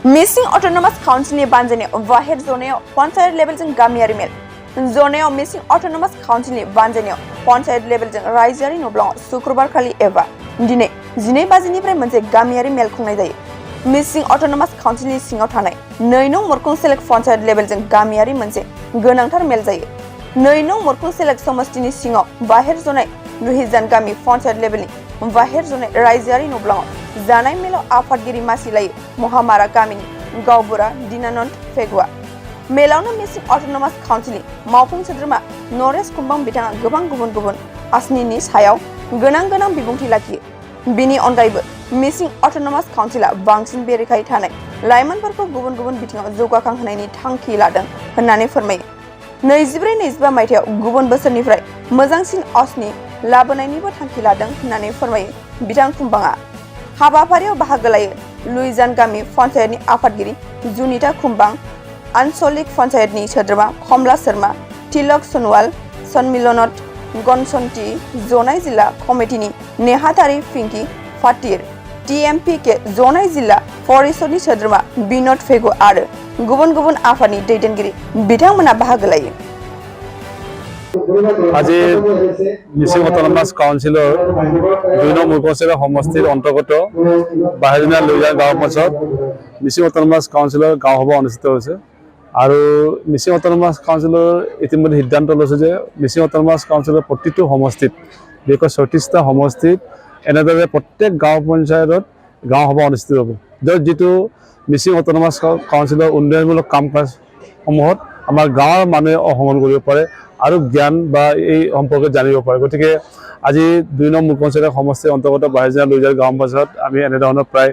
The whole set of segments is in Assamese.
मिसिं अट'नमास काउन्सिलनि बानजायनायाव बाहेर जनायाव पन्चायत लेभेलजों गामियारि मेल जनायाव मिसिं अट'नमास काउन्सिलनि बानजायनायाव पन्चायत लेभेलजों रायजोआरि नब्लाङाव शुक्रबारखालि एबा दिनै 12 बाजिनिफ्राय मोनसे गामियारि मेल खुंनाय जायो। मिसिं अट'नमास काउन्सिलनि सिङाव थानाय 2 नं मरखं सेलेक्ट पन्चायत लेभेलजों गामियारि मोनसे गोनांथार मेल जायो। 2 नं मरखं सेलेक्ट समष्टिनि सिङाव बाहेर जनाय लुहिजान गामि पन्चायत लेभेलनि बाहेर जनाय रायजोआरि नब्लाङाव जानाय मेलाव आफादगिरि मासि लायो महामारा गामिनि गावबुरा दीनानन्द फेगुआ। मेलावनो मिसिं अट'नमास काउन्सिलनि मावफुं सोद्रोमा नरेश कुम्बां बिथाङा गोबां गुबुन गुबुन आसनिनि सायाव गोनां बिबुंथि लाखियो। बिनि अनगायैबो मिसिं अट'नमास काउन्सिलआ बांसिन बेरेखायै थानाय लाइमोनफोरखौ गुबुन गुबुन बिथिङाव जौगाखांहोनायनि थांखि लादों होननानै फोरमायो। 24-25 मायथाइयाव गुबुन बोसोरनिफ्राय मोजांसिन आसनि लाबोनायनिबो थांखि लादों होननानै फोरमायो बिथां कुम्बाङा। हाबाफारियाव बाहागो लायो लुइजान गामि पन्चायतनि आफादगिरि जुनिता कुम्बां, आन्चलिक पन्चायतनि सोद्रोमा कमला शर्मा, तिलक सोनवाल, सन्मिलनत गणसन्ती, जनाय जिल्ला कमिटिनि नेहाथारि पिंकी फातिर, TMPK जनाय जिल्ला परिषदनि सोद्रोमा बिनोद फेगु आरो गुबुन गुबुन आफादनि दैदेनगिरि बिथांमोना बाहागो लायो। আজি মিচিং অট'নমাস কাউন্সিলৰ 2 নং মুৰকংচেৰা সমষ্টিৰ অন্তৰ্গত বাহিৰজনীয়া লুইজান গাঁও পঞ্চায়ত মিচিং অট'নমাস কাউন্সিলৰ গাঁও সভা অনুষ্ঠিত হৈছে আৰু মিচিং অট'নমাস কাউন্সিলৰ ইতিমধ্যে সিদ্ধান্ত লৈছে যে মিচিং অট'নমাস কাউন্সিলৰ প্ৰতিটো সমষ্টিত বিশেষকৈ 34টা সমষ্টিত এনেদৰে প্ৰত্যেক গাঁও পঞ্চায়তত গাঁও সভা অনুষ্ঠিত হ'ব, য'ত যিটো মিচিং অট'নমাস কাউন্সিলৰ উন্নয়নমূলক কাম কাজসমূহত আমাৰ গাঁৱৰ মানুহে অংশগ্ৰহণ কৰিব পাৰে আৰু জ্ঞান বা এই সম্পৰ্কে জানিব পাৰে। গতিকে আজি 2 নং মুৰকংচেৰা সমষ্টিৰ অন্তৰ্গত বাহিৰজনীয়া লুইজান গাঁও পঞ্চায়ত আমি এনেধৰণৰ প্ৰায়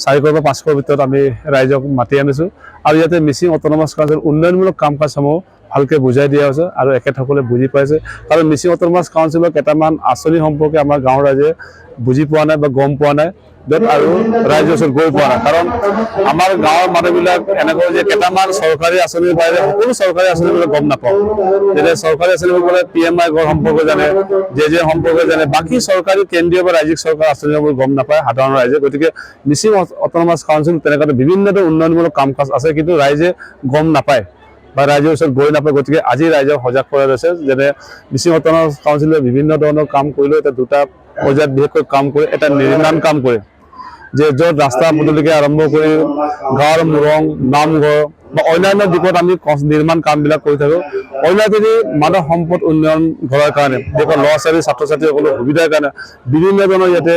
400 বা 500 ভিতৰত আমি ৰাইজক মাতি আনিছোঁ আৰু ইয়াতে মিচিং অট'নমাস কাউন্সিলৰ উন্নয়নমূলক কাম কাজসমূহ ভালকৈ বুজাই দিয়া হৈছে আৰু একেসকলে বুজি পাইছে। কাৰণ মিচিং অট'নমাস কাউন্সিলৰ কেইটামান আঁচনি সম্পৰ্কে আমাৰ গাঁৱৰ ৰাইজে বুজি পোৱা নাই বা গম পোৱা নাই, য'ত আৰু ৰাইজৰ ওচৰত গৈ পোৱা নাই। কাৰণ আমাৰ গাঁৱৰ মানুহবিলাক এনেকৈ যে কেইটামান চৰকাৰী আঁচনিৰ বাহিৰে সকলো চৰকাৰী আঁচনিবিলাক গম নাপাওঁ। যেনে চৰকাৰী আঁচনিবোৰ ক'লে PMI ঘৰ সম্পৰ্কে জানে, যে সম্পৰ্কে জানে, বাকী চৰকাৰী কেন্দ্ৰীয় বা ৰাজ্যিক চৰকাৰ আঁচনিবোৰ গম নাপায় সাধাৰণ ৰাইজে। গতিকে মিচিং অট'নমাস কাউন্সিল তেনেকুৱা বিভিন্ন উন্নয়নমূলক কাম কাজ আছে, কিন্তু ৰাইজে গম নাপায় বা ৰাইজৰ ওচৰত গৈ নাপায়। গতিকে আজি ৰাইজক সজাগ কৰা গৈছে। যেনে মিচিং অট'নমাস কাউন্সিলে বিভিন্ন ধৰণৰ কাম কৰিলেও এটা 2টা পৰ্যায়ত বিশেষকৈ কাম কৰে। এটা নিৰ্মাণ কাম কৰে, যে য'ত ৰাস্তা পদূলিকে আৰম্ভ কৰি গাঁৱৰ মুৰং নামঘৰ বা অন্যান্য দিশত আমি নিৰ্মাণ কামবিলাক কৰি থাকোঁ। অন্যদি মানৱ সম্পদ উন্নয়ন কৰাৰ কাৰণে দেশৰ ল'ৰা ছোৱালী ছাত্ৰ ছাত্ৰীসকলৰ সুবিধাৰ কাৰণে বিভিন্ন ধৰণৰ ইয়াতে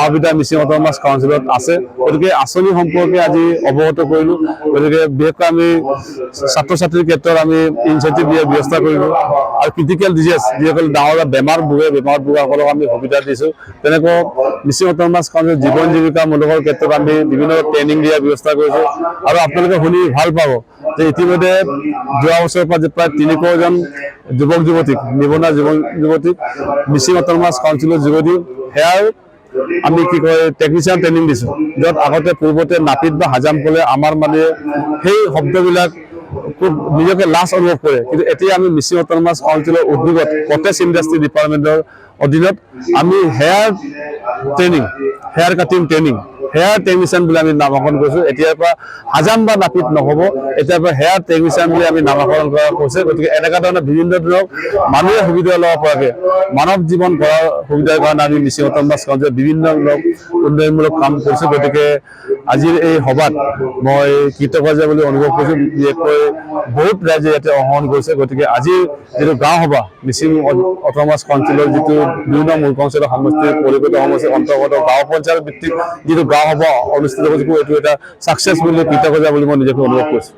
সুবিধা মিচিং অট'নমাস কাউন্সিলত আছে। গতিকে আঁচনি সম্পৰ্কে আজি অৱগত কৰিলোঁ। গতিকে বিশেষকৈ আমি ছাত্ৰ ছাত্ৰীৰ ক্ষেত্ৰত আমি ইনচেণ্টিভ দিয়াৰ ব্যৱস্থা কৰিলোঁ আৰু ক্ৰিটিকেল ডিজিজ যিসকল ডাঙৰ বেমাৰ ভোগাসকলক আমি সুবিধা দিছোঁ। তেনেকৈ মিচিং অট'নমাস কাউন্সিল জীৱন জীৱিকামূলকৰ ক্ষেত্ৰত আমি বিভিন্ন ট্ৰেইনিং দিয়াৰ ব্যৱস্থা কৰিছোঁ। আৰু আপোনালোকে শুনি ভাল পাব যে ইতিমধ্যে যোৱা বছৰৰ পৰা প্ৰায় 300 জন যুৱক যুৱতীক নিবনুৱা যুৱতীক মিচিং অট'নমাস কাউন্সিলৰ যোগেদি সেয়াৰ আমি কি কয় টেকনিচিয়ান ট্ৰেইনিং দিছোঁ, য'ত আগতে পূৰ্বতে নাপিত বা হাজাম ক'লে আমাৰ মানুহে সেই শব্দবিলাক খুব নিজকে লাজ অনুভৱ কৰে, কিন্তু এতিয়া আমি মিচিং অট'নমাস কাউন্সিলৰ উদ্যোগত কটেজ ইণ্ডাষ্ট্ৰী ডিপাৰ্টমেণ্টৰ অধীনত আমি hair cutting training hair technician বুলি আমি নামাকৰণ কৰিছোঁ। এতিয়াৰ পৰা হাজাম বা নাপিত নহ'ব, এতিয়াৰ পৰা হেয়াৰ টেকনিচিয়ান বুলি আমি নামাকৰণ কৰা হৈছে। গতিকে এনেকুৱা ধৰণৰ বিভিন্ন ধৰণৰ মানুহে সুবিধা ল'ব পৰাকৈ মানৱ জীৱন গঢ়াৰ সুবিধাৰ কাৰণে আমি মিচিং অট'নমাস কাউন্সিলত বিভিন্ন উন্নয়নমূলক কাম কৰিছোঁ। গতিকে আজিৰ এই সভাত মই কৃতজ্ঞ বুলি অনুভৱ কৰিছোঁ। বিশেষকৈ বহুত ৰাইজে ইয়াতে অংশগ্ৰহণ কৰিছে। গতিকে আজিৰ যিটো গাঁও সভা মিচিং অট'নমাস কাউন্সিলৰ যিটো 2 নং মুৰকংচেৰা সমষ্টিৰ পৰিকল্পিত সমষ্টিৰ অন্তৰ্গত গাঁও পঞ্চায়ত ভিত্তিক যিটো গাঁও সভা অনুষ্ঠিত কৰিছোঁ, এইটো এটা ছাকচেছ বুলি কৃতজ্ঞ বুলি মই নিজকে অনুভৱ কৰিছোঁ।